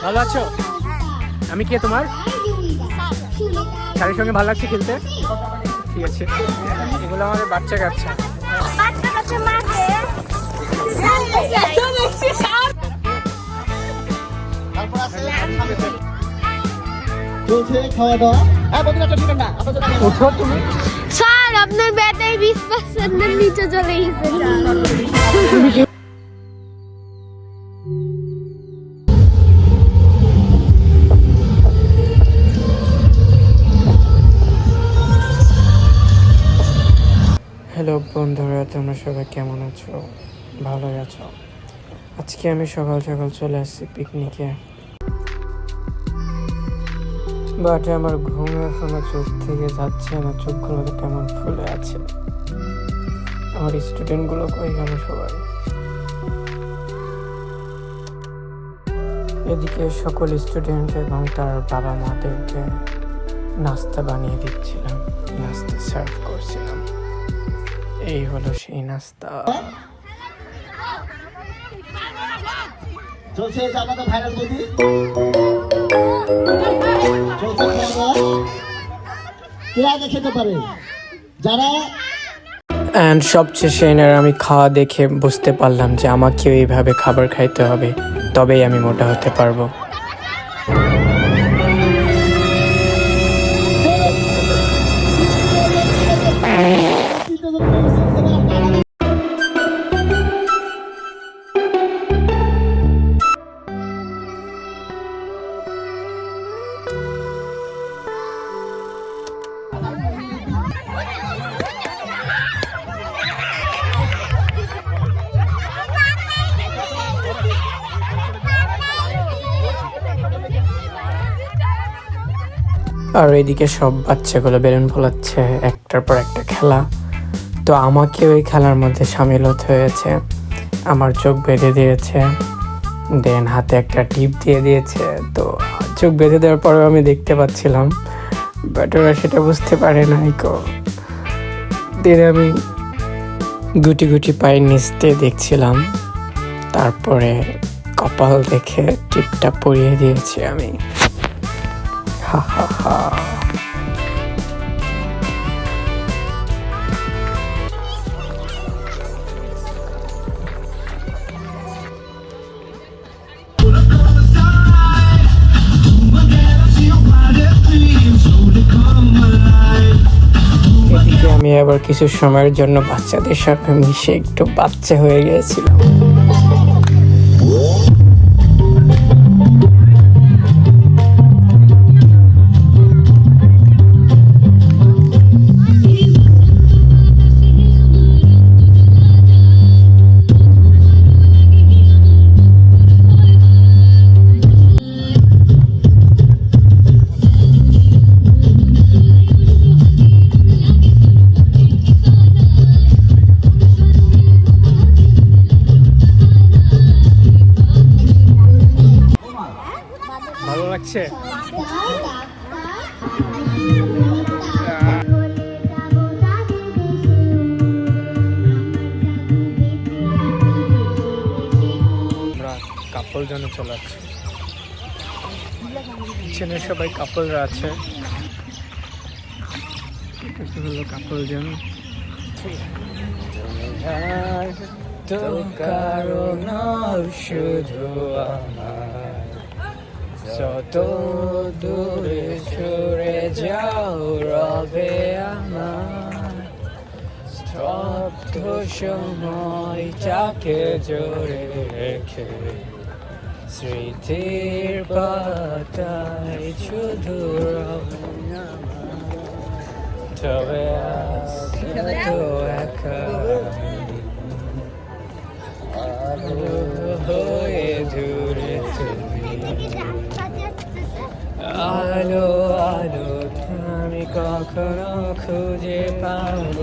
ভালো আছো? আমি কে তোমার? স্যারের সঙ্গে ভালো লাগছে খেলতে? ঠিক আছে, এগুলো আমাদের বাচ্চা কাচ্চা। স্যার আপনার ব্যাটারি 20% নিচে চলে গেছে। হ্যালো বন্ধুরা, তোমরা সবাই কেমন আছো? ভালোই আছো? আজকে আমি সকাল সকাল চলে আসছি পিকনিকে, বাট আমার ঘুম এখনো চোখ থেকে যাচ্ছে না। চোখগুলো কেমন ফুলে আছে। আমার স্টুডেন্টগুলো কই গেল সবাই? এদিকে সকল স্টুডেন্ট এবং তার বাবা মাদেরকে নাস্তা বানিয়ে দিচ্ছিলাম, নাস্তা সার্ভ করছিলাম। এই হলো সেই নাস্তা। চলছে আমাদের ভাইরাল গতি, চলছে কে আগে খেতে পারে যারা। অ্যান্ড সবশেষে এনার আমি খাওয়া দেখে বুঝতে পারলাম যে আমাকেও এইভাবে খাবার খাইতে হবে, তবেই আমি মোটা হতে পারবো। আর এদিকে সব বাচ্চাগুলো বেলুন ফোলাচ্ছে, একটার পর একটা খেলা। তো আমাকে ওই খেলার মধ্যে সামিল হতে হয়েছে। আমার চোখ বেঁধে দিয়েছে, দেন হাতে একটা টিপ দিয়ে দিয়েছে। তো চোখ বেঁধে দেওয়ার পরেও আমি দেখতে পাচ্ছিলাম, বাট ওরা সেটা বুঝতে পারে নাই। দেন আমি গুটি গুটি পায়ের নিচ দিয়ে দেখছিলাম, তারপরে কপাল দেখে টিপটা পরিয়ে দিয়েছি আমি। হা হা হা। এদিকে আমি আবার কিছু সময়ের জন্য বাচ্চাদের সাথে মিশে একটু বাচ্চা হয়ে গিয়েছিলাম। ভালো লাগছে? আমরা কাপল জন্য চলে আসছি। পিছনে সবাই কাপলরা আছে। হলো কাপল জন। তো কারণ শুধু আমার, যত দূরে সরে যাও রবে আমার, স্তব্ধ সময়টাকে জোরে রেখে স্মৃতির পাতায় শুধু রবে আমার। তবে আজ তো একা হয়ে দূরে তুমি, আলো আলো আমি কখনো খুঁজে পাবো।